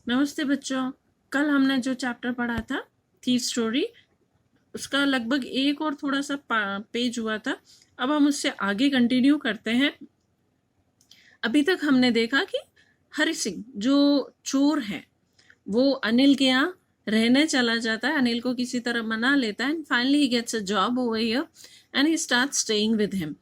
नमस्ते बच्चों। कल हमने जो चैप्टर पढ़ा था थीफ स्टोरी, उसका लगभग एक और थोड़ा सा पेज हुआ था। अब हम उससे आगे कंटिन्यू करते हैं। अभी तक हमने देखा कि हरि सिंह जो चोर है वो अनिल के यहाँ रहने चला जाता है, अनिल को किसी तरह मना लेता है and finally he gets a job over here and he start staying with him.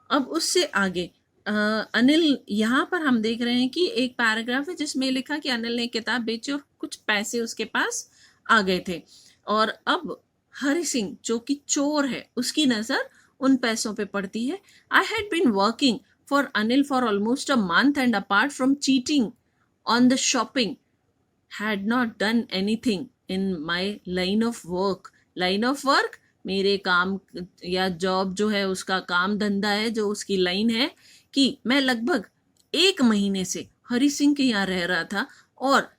अब उससे आगे अनिल, यहाँ पर हम देख रहे हैं कि एक पैराग्राफ है जिसमें लिखा कि अनिल ने किताब बेची और कुछ पैसे उसके पास आ गए थे, और अब हरि सिंह जो कि चोर है उसकी नज़र उन पैसों पे पड़ती है। I had been working for Anil for almost a month and apart from cheating on the shopping had not done anything in my line of work. line of work मेरे काम या जॉब जो है उसका काम धंधा है, जो उसकी लाइन है कि मैं लगभग 1 महीने से हरि सिंह के यहाँ रह रहा था और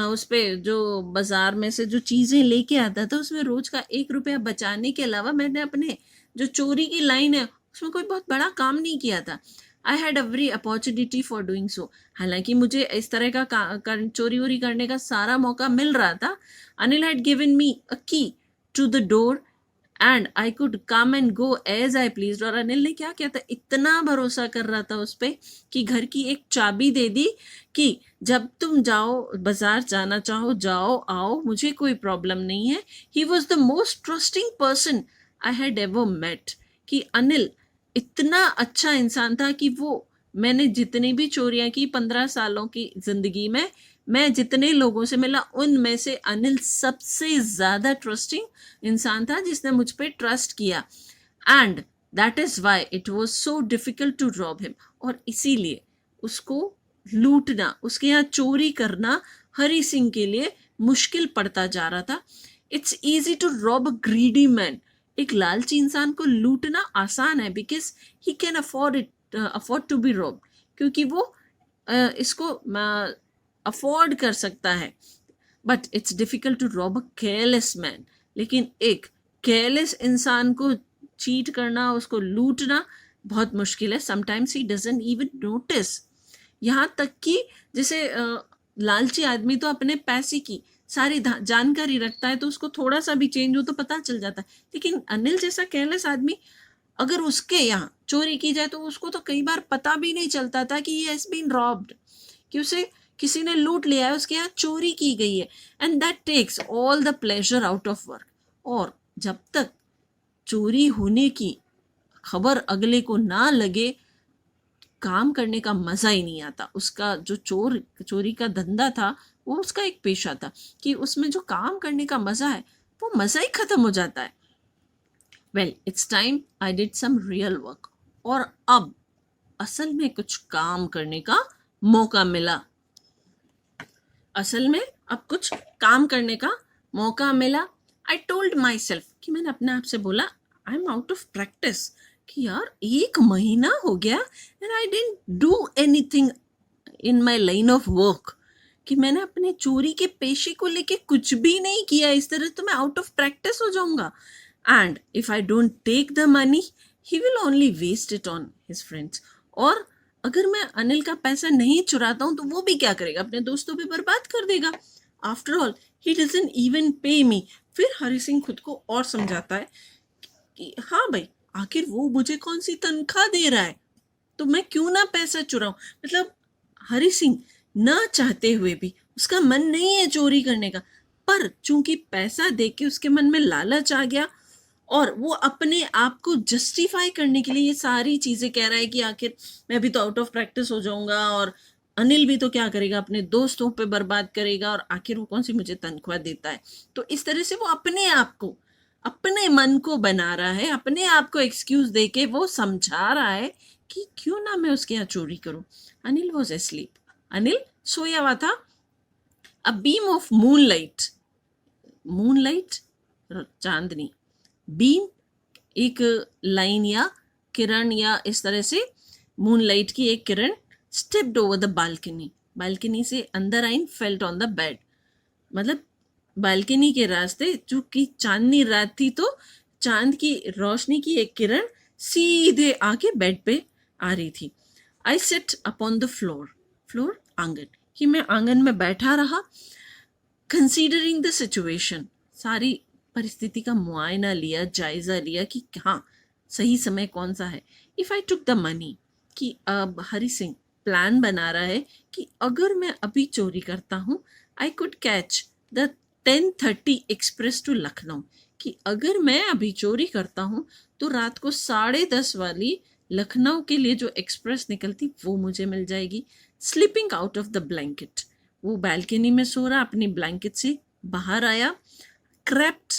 उस पे जो बाजार में से जो चीज़ें लेके आता था उसमें रोज का 1 रुपया बचाने के अलावा मैंने अपने जो चोरी की लाइन है उसमें कोई बहुत बड़ा काम नहीं किया था। I had every opportunity for doing so. हालांकि मुझे इस तरह का चोरी वोरी करने का सारा मौका मिल रहा था। Anil had given me a key to the door and I could come and go as I please. और अनिल ने क्या किया था, इतना भरोसा कर रहा था उस पर कि घर की एक चाबी दे दी कि जब तुम जाओ, बाजार जाना चाहो जाओ आओ, मुझे कोई प्रॉब्लम नहीं है। He was the most trusting person I had ever met. कि अनिल इतना अच्छा इंसान था कि वो, मैंने जितनी भी चोरियां की 15 सालों की जिंदगी में, मैं जितने लोगों से मिला उनमें से अनिल सबसे ज्यादा ट्रस्टिंग इंसान था जिसने मुझ पर ट्रस्ट किया। And that is why it was so difficult to rob him. और इसीलिए उसको लूटना, उसके यहाँ चोरी करना हरि सिंह के लिए मुश्किल पड़ता जा रहा था। It's easy to rob a greedy man. एक लालची इंसान को लूटना आसान है because he can afford to be rob, क्योंकि वो इसको अफोर्ड कर सकता है। But it's difficult to rob a careless man. लेकिन एक केयरलेस इंसान को चीट करना, उसको लूटना बहुत मुश्किल है। Sometimes he doesn't even notice. यहाँ तक कि जैसे लालची आदमी तो अपने पैसे की सारी जानकारी रखता है, तो उसको थोड़ा सा भी चेंज हो तो पता चल जाता है। लेकिन अनिल जैसा केयरलेस आदमी, अगर उसके यहाँ चोरी की जाए तो उसको तो कई बार पता भी नहीं चलता था कि ये हैज बीन रॉब्ड, कि उसे किसी ने लूट लिया है, उसके यहाँ चोरी की गई है। And that takes all the pleasure out of work. और जब तक चोरी होने की खबर अगले को ना लगे, काम करने का मजा ही नहीं आता। उसका जो चोरी का धंधा था वो उसका एक पेशा था कि उसमें जो काम करने का मजा है वो मजा ही खत्म हो जाता है। Well, it's time I did some real work. और अब असल में कुछ काम करने का मौका मिला। असल में अब कुछ काम करने का मौका मिला। आई टोल्ड माई सेल्फ, कि मैंने अपने आप से बोला, I am out of practice. कि यार 1 महीना हो गया and I didn't do anything in my line of work, कि मैंने अपने चोरी के पेशे को लेके कुछ भी नहीं किया। इस तरह तो मैं आउट ऑफ प्रैक्टिस हो जाऊंगा। And if I don't take the money he will only waste it on his friends. और अगर मैं अनिल का पैसा नहीं चुराता हूं तो वो भी क्या करेगा, अपने दोस्तों पे बर्बाद कर देगा। After all he doesn't even पे मी। फिर हरि सिंह खुद को और समझाता है कि हाँ भाई, आखिर वो मुझे कौन सी तनख्वाह दे रहा है, तो मैं क्यों ना पैसा चुराऊं। मतलब हरि सिंह ना चाहते हुए भी, उसका मन नहीं है चोरी करने का, पर चूंकि पैसा देख के उसके मन में लालच आ गया और वो अपने आप को जस्टिफाई करने के लिए ये सारी चीजें कह रहा है कि आखिर मैं भी तो आउट ऑफ प्रैक्टिस हो जाऊंगा और अनिल भी तो क्या करेगा, अपने दोस्तों पे बर्बाद करेगा, और आखिर वो कौन सी मुझे तनख्वाह देता है। तो इस तरह से वो अपने आप को, अपने मन को बना रहा है, अपने आप को एक्सक्यूज देके वो समझा रहा है कि क्यों ना मैं उसके यहाँ चोरी करूं। Anil was asleep. अनिल सोया हुआ था। A beam of moonlight, moonlight चांदनी, बीम एक लाइन या किरण या इस तरह से मूनलाइट की एक किरण stepped over the balcony, balcony से अंदर आई, फेल्ट ऑन द बेड। मतलब बालकनी के रास्ते, चूंकि चांदनी रात थी तो चांद की रोशनी की एक किरण सीधे आके बेड पे आ रही थी। I set upon the floor, floor आंगन, कि मैं आंगन में बैठा रहा, कंसीडरिंग द सिचुएशन, सारी परिस्थिति का मुआयना लिया, जायज़ा लिया कि हाँ सही समय कौन सा है। If I took the money, कि अब हरी सिंह प्लान बना रहा है कि अगर मैं अभी चोरी करता हूँ, I could catch the 10:30 express to Lucknow, कि अगर मैं अभी चोरी करता हूँ तो रात को 10:30 वाली लखनऊ के लिए जो एक्सप्रेस निकलती वो मुझे मिल जाएगी। Sleeping out of the blanket, वो बालकनी में सो रहा, अपनी ब्लैंकेट से बाहर आया। Crept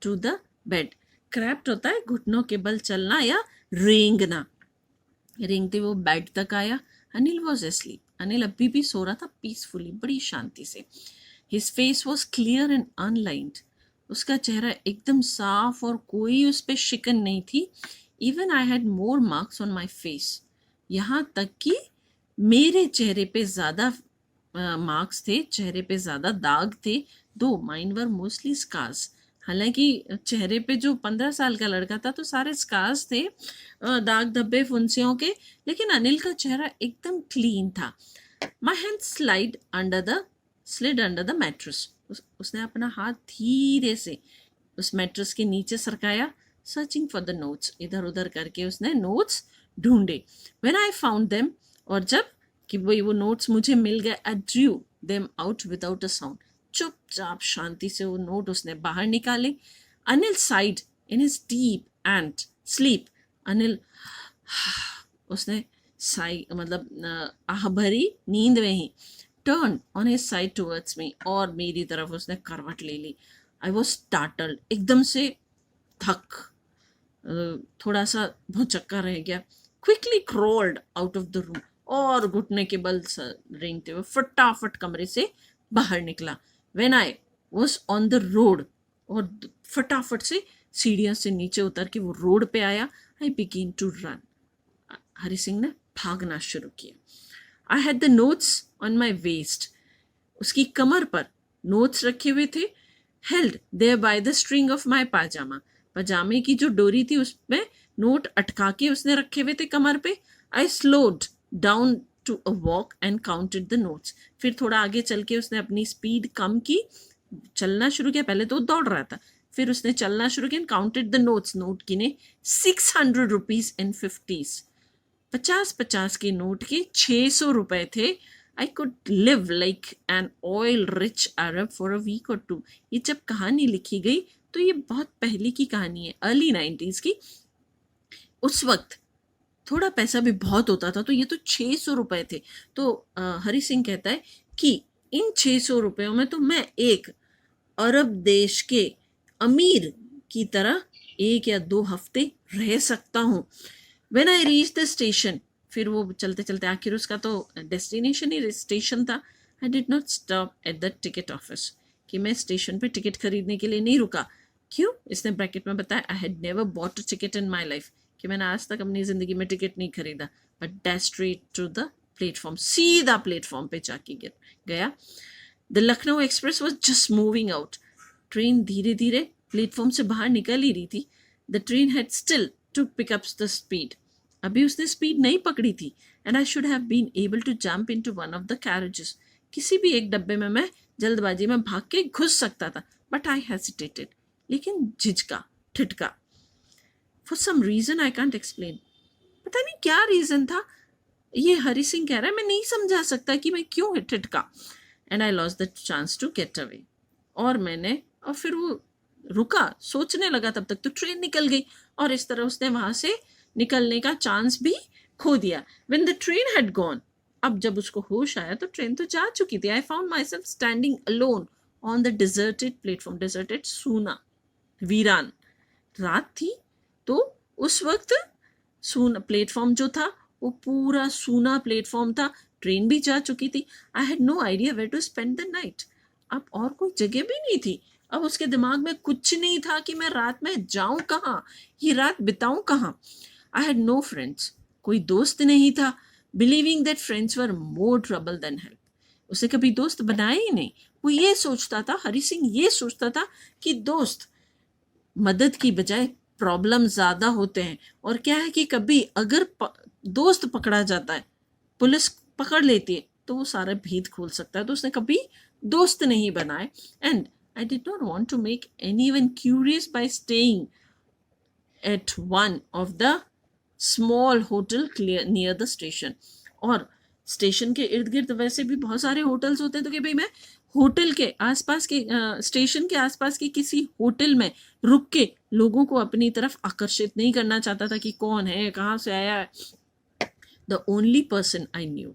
to the bed, crept होता है घुटनों के बल चलना या रेंगना, रेंगते वो बेड तक आया। अनिल वॉज एस्लीप, अनिल अभी भी सो रहा था पीसफुली, बड़ी शांति से। His face was clear and unlined, उसका चेहरा एकदम साफ और कोई उस पर शिकन नहीं थी। Even I had more marks on my face, यहाँ तक कि मेरे चेहरे पे ज़्यादा मार्क्स थे, चेहरे पे ज़्यादा दाग थे। दो माइन वर मोस्टली स्कार्स, हालांकि चेहरे पे जो 15 साल का लड़का था तो सारे स्कार्स थे, दाग धब्बे फुंसियों के, लेकिन अनिल का चेहरा एकदम क्लीन था। My hand slid under the mattress, उसने अपना हाथ धीरे से उस मैट्रेस के नीचे सरकाया। सर्चिंग फॉर द नोट्स, इधर उधर करके उसने नोट्स ढूंढे। व्हेन आई फाउंड देम, और जब कि भाई वो नोट्स मुझे मिल गए, I drew them out without a sound, चुपचाप शांति से वो नोट उसने बाहर निकाले। Anil side in his deep and sleep, Anil उसने साई मतलब आह भरी नींद में ही turn on his side towards me, और मेरी तरफ उसने करवट ले ली। आई वॉज स्टार्टल्ड, एकदम से थक, थोड़ा सा भौचक्का रह गया। Quickly crawled out of the room, और घुटने के बल रेंगते हुए फटाफट कमरे से बाहर निकला। When I was on the road, और फटाफट से सीढ़ियों से नीचे उतर के वो रोड पे आया। I began to run, Hari Singh ने भागना शुरू किया। I had the notes on my waist, उसकी कमर पर नोट्स रखे हुए थे। Held there by the string of my pyjama, पजामे की जो डोरी थी उसमें नोट अटका के उसने रखे हुए थे कमर पे। I slowed down to a walk and counted the notes, फिर थोड़ा आगे चल के उसने अपनी स्पीड कम की, चलना शुरू किया। पहले तो दौड़ रहा था, फिर उसने चलना शुरू किया। काउंटेड द नोट्स, नोट गिने। 600 रुपीज इन 50s, 50-50 के नोट के 600 रुपए थे। I could live like an oil rich Arab for a week or two. ये जब कहानी लिखी गई तो ये बहुत पहले की कहानी है, अर्ली 90s की। उस वक्त थोड़ा पैसा भी बहुत होता था, तो ये तो 600 रुपए थे। तो हरी सिंह कहता है कि इन 600 रुपयों में तो मैं एक अरब देश के अमीर की तरह 1 या 2 हफ्ते रह सकता हूँ। When I reach the station, फिर वो चलते चलते आखिर उसका तो डेस्टिनेशन ही स्टेशन था। आई did not stop at the ticket office, कि मैं स्टेशन पे टिकट खरीदने के लिए नहीं रुका। क्यों? इसने ब्रैकेट में बताया, I had never bought a ticket in my life, कि मैंने आज तक अपनी ज़िंदगी में टिकट नहीं खरीदा। But dash straight to the platform, सीधा प्लेटफॉर्म पे जाके गया। The Lucknow express was just moving out, train धीरे धीरे प्लेटफॉर्म से बाहर निकल ही रही थी। The train had still to pick up the speed, अभी उसने स्पीड नहीं पकड़ी थी। And I should have been able to jump into one of the carriages, किसी भी एक डब्बे में मैं जल्दबाजी में भाग के घुस सकता था। बट आई हेसिटेटेड, लेकिन झिझका, ठिठका। For some reason I can't explain, पता नहीं क्या रीजन था। ये हरी सिंह कह रहा है, मैं नहीं समझा सकता कि मैं क्यों ठिठका। And I lost the chance to get away, और फिर वो रुका, सोचने लगा। तब तक तो ट्रेन निकल गई, और इस तरह उसने वहां से निकलने का चांस भी खो दिया। When the train had gone, अब जब उसको होश आया तो ट्रेन तो जा चुकी थी। I found my self standing alone on the deserted platform, deserted सूना, वीरान रात थी, तो उस वक्त सूना प्लेटफॉर्म जो था वो पूरा सूना प्लेटफॉर्म था, ट्रेन भी जा चुकी थी। I had no idea where to spend the night, अब और कोई जगह भी नहीं थी। अब उसके दिमाग में कुछ नहीं था कि मैं रात में जाऊं कहाँ, ये रात बिताऊं कहाँ। आई हैड नो फ्रेंड्स, कोई दोस्त नहीं था। Believing that friends were more trouble than help, उसे कभी दोस्त बनाए ही नहीं। वो ये सोचता था, हरी सिंह ये सोचता था कि दोस्त मदद की बजाय प्रॉब्लम ज़्यादा होते हैं। और क्या है कि कभी अगर दोस्त पकड़ा जाता है, पुलिस पकड़ लेती है, तो वो सारा भेद खोल सकता है, तो उसने कभी दोस्त नहीं बनाए. And I did not want to make anyone curious by staying at one of the small hotel near the station. और स्टेशन के इर्द गिर्द वैसे भी बहुत सारे होटल्स होते हैं, तो कि भाई मैं होटल के आसपास के स्टेशन के आसपास की किसी होटल में रुक के लोगों को अपनी तरफ आकर्षित नहीं करना चाहता था कि कौन है, कहाँ से आया है. The only person I knew,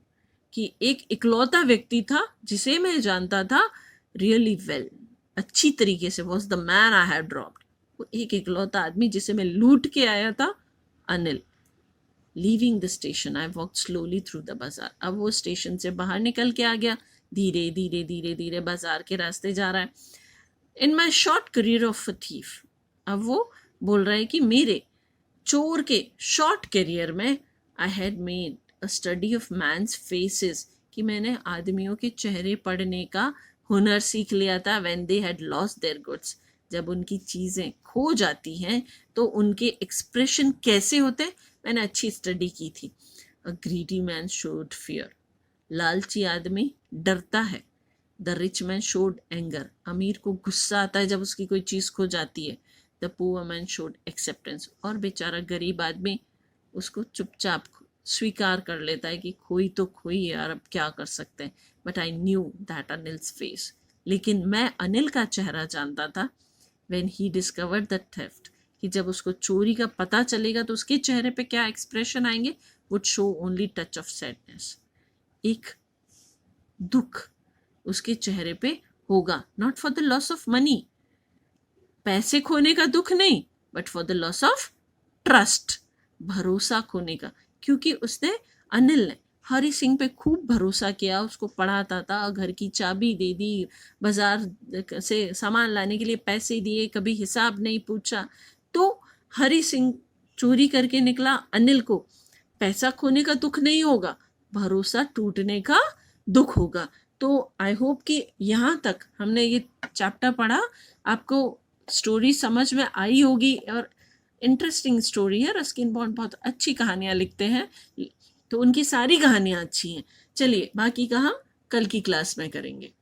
कि एक इकलौता व्यक्ति था जिसे मैं जानता था रियली वेल, अच्छी तरीके से, was the man I had dropped. वो एक इकलौता आदमी जिसे मैं लूट के आया था, Anil. Leaving the station I walk slowly through the बाजार. अब वो स्टेशन से बाहर निकल के आ गया, धीरे धीरे धीरे धीरे बाजार के रास्ते जा रहा है. In my short career of a thief, अब वो बोल रहा है कि मेरे चोर के शॉर्ट करियर में I had made a study of man's faces, कि मैंने आदमियों के चेहरे पढ़ने का हुनर सीख लिया था. When they had lost their goods, जब उनकी चीज़ें खो जाती हैं तो उनके एक्सप्रेशन कैसे होते हैं, मैंने अच्छी स्टडी की थी. अ ग्रीडी मैन शोड फियर, लालची आदमी डरता है. The rich man showed anger, अमीर को गुस्सा आता है जब उसकी कोई चीज़ खो जाती है. The poor man showed acceptance, और बेचारा गरीब आदमी उसको चुपचाप स्वीकार कर लेता है कि खोई तो खोई यार, अब क्या कर सकते हैं. But I knew that Anil's face, लेकिन मैं अनिल का चेहरा जानता था. When he discovered the theft, कि जब उसको चोरी का पता चलेगा तो उसके चेहरे पे क्या एक्सप्रेशन आएंगे, would show only touch of sadness, एक दुख उसके चेहरे पे होगा. Not for the loss of money, पैसे खोने का दुख नहीं, but for the loss of trust, भरोसा खोने का. क्योंकि उसने, अनिल ने हरी सिंह पे खूब भरोसा किया, उसको पढ़ाता था, घर की चाबी दे दी, बाजार से सामान लाने के लिए पैसे दिए, कभी हिसाब नहीं पूछा. तो हरी सिंह चोरी करके निकला, अनिल को पैसा खोने का दुख नहीं होगा, भरोसा टूटने का दुख होगा. तो आई होप कि यहाँ तक हमने ये चैप्टर पढ़ा, आपको स्टोरी समझ में आई होगी. और इंटरेस्टिंग स्टोरी है. रस्किन बॉन्ड बहुत अच्छी कहानियाँ लिखते हैं, तो उनकी सारी कहानियाँ अच्छी हैं. चलिए बाकी का हम कल की क्लास में करेंगे.